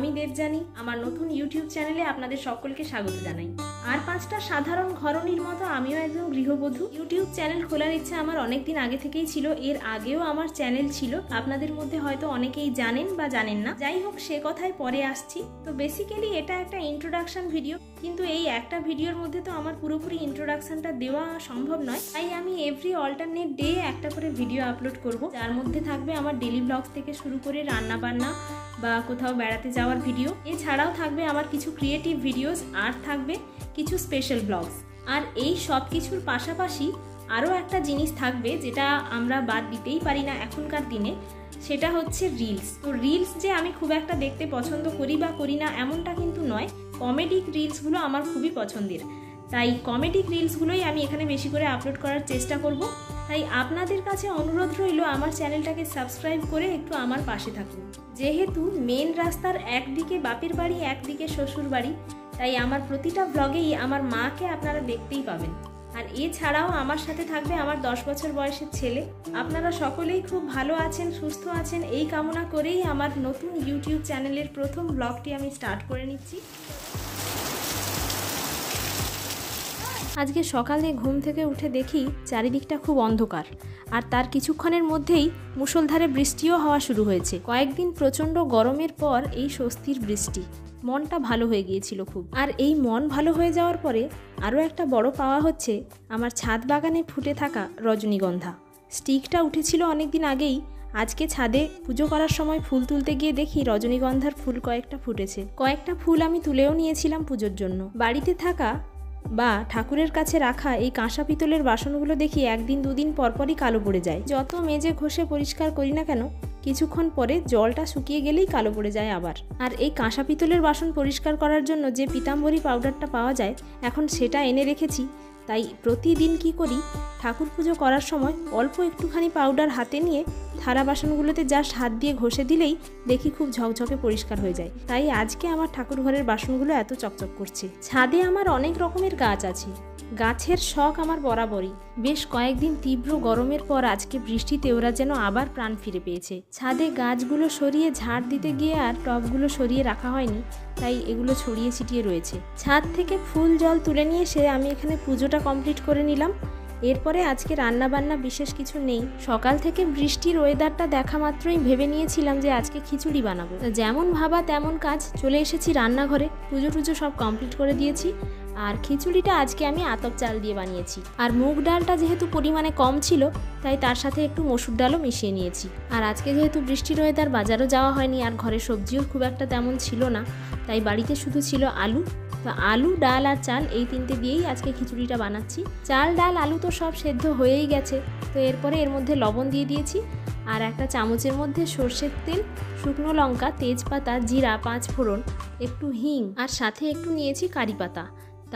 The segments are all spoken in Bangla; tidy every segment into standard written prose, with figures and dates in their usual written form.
আমি দেবযানী। আমার নতুন ইউটিউব চ্যানেলে আপনাদের সকলকে স্বাগত জানাই। আর 5টা সাধারণ ঘরণীর মতো আমিও একজন গৃহবধূ। ইউটিউব চ্যানেল খোলার ইচ্ছা আমার অনেকদিন আগে থেকেই ছিল। এর আগেও আমার চ্যানেল ছিল, আপনাদের মধ্যে হয়তো অনেকেই জানেন বা জানেন না। যাই হোক, সে কথায় পরে আসছি। তো বেসিক্যালি এটা একটা ইন্ট্রোডাকশন ভিডিও, কিন্তু এই একটা ভিডিওর মধ্যে তো আমার পুরোপুরি ইন্ট্রোডাকশনটা দেওয়া সম্ভব নয়। তাই আমি এভরি অল্টারনেট ডে একটা করে ভিডিও আপলোড করব, যার মধ্যে থাকবে আমার ডেলি ব্লগস থেকে শুরু করে রান্না বান্না বা কোথাও বেড়াতে যাওয়ার ভিডিও। এছাড়াও থাকবে আমার কিছু ক্রিয়েটিভ ভিডিওস, আর থাকবে কিছু স্পেশাল ব্লগস। আর এই সব কিছুর পাশাপাশি আরও একটা জিনিস থাকবে যেটা আমরা বাদ দিতেই পারি না এখনকার দিনে, সেটা হচ্ছে রিলস। তো রিলস যে আমি খুব একটা দেখতে পছন্দ করি বা করি না এমনটা কিন্তু নয়। কমেডিক রিলসগুলো আমার খুবই পছন্দের, তাই কমেডিক রিলসগুলোই আমি এখানে বেশি করে আপলোড করার চেষ্টা করব। তাই আপনাদের কাছে অনুরোধ রইল আমার চ্যানেলটাকে সাবস্ক্রাইব করে একটু আমার পাশে থাকুন। যেহেতু মেন রাস্তার একদিকে বাপের বাড়ি, একদিকে শ্বশুর বাড়ি, তাই আমার প্রতিটা ব্লগেই আমার মাকে আপনারা দেখতেই পাবেন। আর এছাড়াও আমার সাথে থাকবে আমার 10 বছর বয়সের ছেলে। আপনারা সকলেই খুব ভালো আছেন, সুস্থ আছেন, এই কামনা করেই আমার নতুন ইউটিউব চ্যানেলের প্রথম ব্লগটি আমি স্টার্ট করে নিচ্ছি। আজকে সকালে ঘুম থেকে উঠে দেখি চারিদিকটা খুব অন্ধকার, আর তার কিছুক্ষণের মধ্যেই মুষলধারে বৃষ্টিও হওয়া শুরু হয়েছে। কয়েকদিন প্রচণ্ড গরমের পর এই স্বস্তির বৃষ্টি, মনটা ভালো হয়ে গিয়েছিল খুব। আর এই মন ভালো হয়ে যাওয়ার পরে আরও একটা বড় পাওয়া হচ্ছে আমার ছাদ বাগানে ফুটে থাকা রজনীগন্ধা। স্টিকটা উঠেছিল অনেকদিন আগেই, আজকে ছাদে পুজো করার সময় ফুল তুলতে গিয়ে দেখি রজনীগন্ধার ফুল কয়েকটা ফুটেছে। কয়েকটা ফুল আমি তুলেও নিয়েছিলাম পুজোর জন্য। বাড়িতে থাকা বা ঠাকুরের কাছে রাখা এই কাঁসা পিতলের বাসনগুলো দেখি একদিন দুদিন পরপরই কালো পড়ে যায়। যত মেজে ঘষে পরিষ্কার করি না কেন, কিছুক্ষণ পরে জলটা শুকিয়ে গেলেই কালো পড়ে যায় আবার। আর এই কাঁসা পিতলের বাসন পরিষ্কার করার জন্য যে পিতাম্বরী পাউডারটা পাওয়া যায়, এখন সেটা এনে রেখেছি। তাই প্রতিদিন কি করি, ঠাকুর পুজো করার সময় অল্প একটুখানি পাউডার হাতে নিয়ে থালা বাসনগুলোতে জাস্ট হাত দিয়ে ঘষে দিলেই দেখি খুব ঝকঝকে পরিষ্কার হয়ে যায়। তাই আজকে আমার ঠাকুর ঘরের বাসনগুলো এত চকচক করছে। ছাদে আমার অনেক রকমের গাছ আছে, গাছের শখ আমার বরাবরই। বেশ কয়েকদিন তীব্র গরমের পর আজকে বৃষ্টিতে ওরা যেন আবার প্রাণ ফিরে পেয়েছে। ছাদে গাছগুলো সরিয়ে ঝাড় দিতে গিয়ে আর টবগুলো সরিয়ে রাখা হয়নি, তাই এগুলো ছড়িয়ে ছিটিয়ে রয়েছে। ছাদ থেকে ফুল জল তুলে নিয়ে এসে আমি এখানে পুজোটা কমপ্লিট করে নিলাম। এরপরে আজকে রান্না বান্না বিশেষ কিছু নেই। সকাল থেকে বৃষ্টির ওয়েদারটা দেখা মাত্রই ভেবে নিয়েছিলাম যে আজকে খিচুড়ি বানাবো। যেমন ভাবা তেমন কাজ, চলে এসেছি রান্নাঘরে, পুজো টুজো সব কমপ্লিট করে দিয়েছি। আর খিচুড়িটা আজকে আমি আতপ চাল দিয়ে বানিয়েছি। আর মুগ ডালটা যেহেতু পরিমাণে কম ছিল, তাই তার সাথে একটু মসুর ডালও মিশিয়ে নিয়েছি। আর আজকে যেহেতু বৃষ্টির ওয়েদার, বাজারও যাওয়া হয়নি, আর ঘরে সবজিও খুব একটা তেমন ছিল না, তাই বাড়িতে শুধু ছিল আলু। তো আলু, ডাল আর চাল, এই তিনটে দিয়েই আজকে খিচুড়িটা বানাচ্ছি। চাল, ডাল, আলু তো সব সেদ্ধ হয়েই গেছে। তো এরপরে এর মধ্যে লবণ দিয়ে দিয়েছি, আর একটা চামচের মধ্যে সর্ষের তেল, শুকনো লঙ্কা, তেজপাতা, জিরা, 5 ফোড়ন, একটু হিং, আর সাথে একটু নিয়েছি কারি পাতা।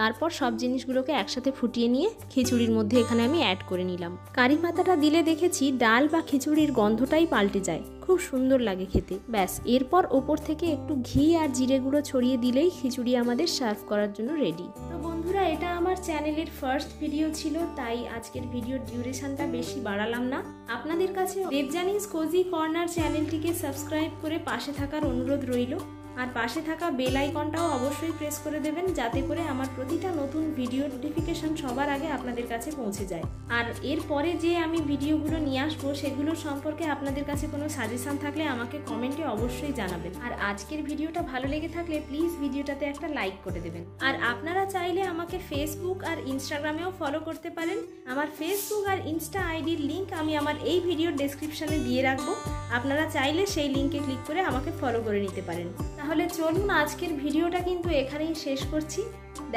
তারপর সব জিনিসগুলোকে একসাথে ফুটিয়ে নিয়ে খিচুড়ির মধ্যে এখানে আমি অ্যাড করে নিলাম। কারি পাতাটা দিলে দেখেছি ডাল বা খিচুড়ির গন্ধটাই পাল্টে যায়, খুব সুন্দর লাগে খেতে। ব্যাস, এরপর ওপর থেকে একটু ঘি আর জিরে গুঁড়ো ছড়িয়ে দিলেই খিচুড়ি আমাদের সার্ভ করার জন্য রেডি। তো বন্ধুরা, এটা আমার চ্যানেলের ফার্স্ট ভিডিও ছিল, তাই আজকের ভিডিওর ডিউরেশনটা বেশি বাড়ালাম না। আপনাদের কাছে দেবযানীজ কোজি কর্নার চ্যানেলটিকে সাবস্ক্রাইব করে পাশে থাকার অনুরোধ রইল। আর পাশে থাকা বেল আইকনটাও অবশ্যই প্রেস করে দেবেন, যাতে করে আমার প্রতিটা নতুন ভিডিও নোটিফিকেশন সবার আগে আপনাদের কাছে পৌঁছে যায়। আর এরপরে যে আমি ভিডিওগুলো নিয়ে আসবো, সেগুলোর সম্পর্কে আপনাদের কাছে কোনো সাজেশন থাকলে আমাকে কমেন্টে অবশ্যই জানাবেন। আর আজকের ভিডিওটা ভালো লেগে থাকলে প্লিজ ভিডিওটাতে একটা লাইক করে দেবেন। আর আপনারা চাইলে আমাকে ফেসবুক আর ইনস্টাগ্রামেও ফলো করতে পারেন। আমার ফেসবুক আর ইনস্টা আইডির লিঙ্ক আমি আমার এই ভিডিওর ডেসক্রিপশনে দিয়ে রাখবো। আপনারা চাইলে সেই লিঙ্কে ক্লিক করে আমাকে ফলো করে নিতে পারেন। তাহলে চলুন, আজকের ভিডিওটা কিন্তু এখানেই শেষ করছি।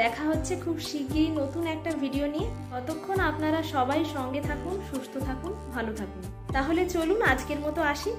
দেখা হচ্ছে খুব শিগগিরই নতুন একটা ভিডিও নিয়ে। ততক্ষণ আপনারা সবাই সঙ্গে থাকুন, সুস্থ থাকুন, ভালো থাকুন। তাহলে চলুন, আজকের মতো আসি।